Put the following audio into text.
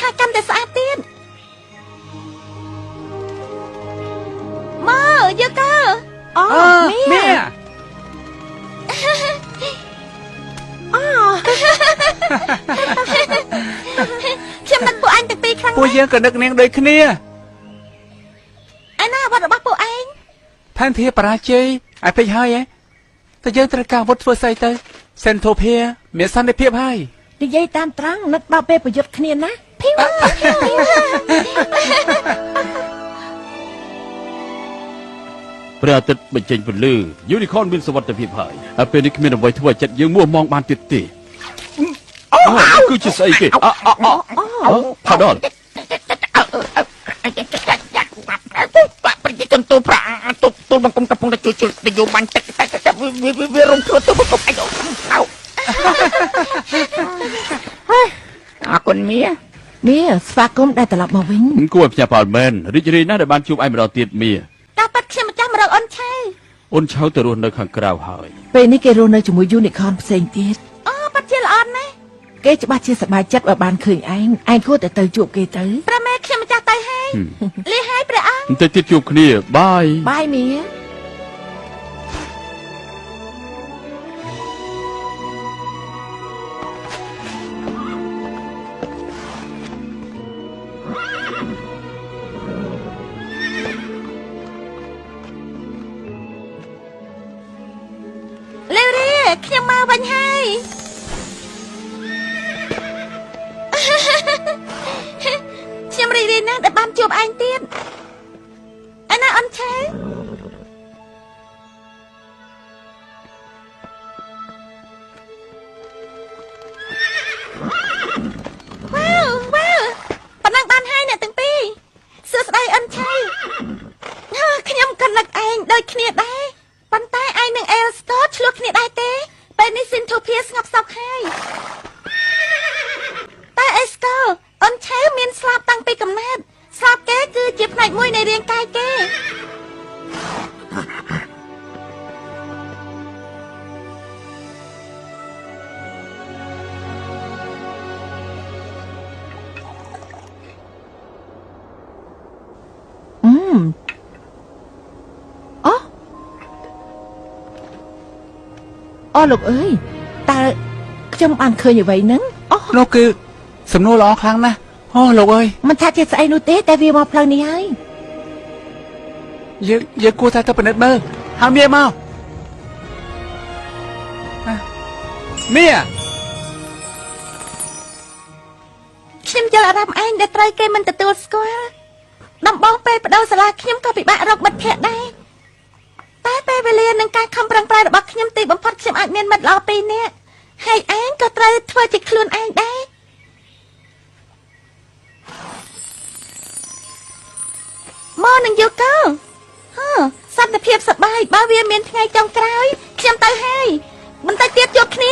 ថាកាន់តែស្អាតទៀតមកយកកើអូមៀខ្ញុំនឹកពួកអញទាំងពីរខ្លាំងពួកយើងក៏នឹកនាងដូចគ្នាឯណាវត្តរបស់ពួកឯងផែនធាបរាជ័យឲ្យពេចហើយតែយើងត្រូវការវត្តធ្វើស្អីទៅសេនថូភាមានសន្តិភាពហើយនិយាយតាមត្រង់នឹកដល់ពេលប្រយុទ្ធគ្នាណាភីវ៉ាព្រះអាទិត្យបញ្ចេញពន្លឺយូនីខនមានសុវត្ថិភាពហើយហើយពេលនេះគ្មានអ្វីធ្វើឲ្យចិត្តយើងមួម៉ងបានទៀតទេគឺជាស្អីគេផាដល់ប្រជាជនទូប្រាទូបង្គំកំពុងតែជួយនយោបាយទឹកវារំធ្វើទៅបង្គំអីអរគុណមៀស្វាគមន៍ដែលត្រឡប់មកវិញគួរឲ្យផ្ញើផលមែនរីករាយណាស់ដែលបានជួបឯម្ដងទៀតមៀតាប៉ាត់ខ្ញុំម្ចាស់មករកអូនឆៅទៅរស់នៅខាងក្រៅហើយពេលនេះគេរស់នៅជាមួយយូនីខនផ្សេងទៀតអូប៉ាត់ជាល្អណាស់គេច្បាស់ជាសប្បាយចិត្តបើបានឃើញឯងគួរតែទៅជួបគេទៅព្រះមេខ្ញុំម្ចាស់ទៅហើយលាហើយព្រះអង្គទៅទៀតជួបគ្នាបាយមៀខ្ញុំមកវិញហើយខ្ញុំរីករាយណាស់ដែលបានជួបឯងទៀតឯណាអូនឆៅវ៉ាវប៉ុណ្ណឹងបានហើយអ្នកទាំងពីរសួស្ដីអូនឆៅខ្ញុំក៏នឹកឯងដូចគ្នាដែរប៉ុន្តែឯងនឹងអេលស្កូឆ្លោះគ្នាដែរទេពេលនេះស៊ីនធូភាស្ងប់សោកហើយតែអេស្កូអូនឆៅមានស្លាប់តាំងពីកំណើតស្លាប់គេគឺជាផ្នែកមួយនៃរាងកាយគេអូលោកអើយតើខ្ញុំបានឃើញអ្វីហ្នឹងនោះគឺសំណួរល្អខ្លាំងណាស់អូលោកអើយមិនថាជាស្អីនោះទេតែវាមកផ្លូវនេះហើយយើងគួរតែទៅពិនិត្យមើលហើយមៀមកមៀខ្ញុំយល់អារម្មណ៍ឯងដែលត្រូវគេមិនទទួលស្គាល់ដំបងពេលបដូរសាលាខ្ញុំក៏ពិបាករកមិត្តភក្តិដែរតែពេលវេលានឹងការខំប្រឹងប្រែងរបស់ខ្ញុំទីបំផុតខ្ញុំអាចមានមិត្តល្អពីរនាក់ហើយឯងក៏ត្រូវធ្វើជាខ្លួនឯងដែរមកនឹងយកកោសន្តិភាពសប្បាយបើវាមានថ្ងៃចុងក្រោយខ្ញុំទៅហើយបន្តិចទៀតជួបគ្នា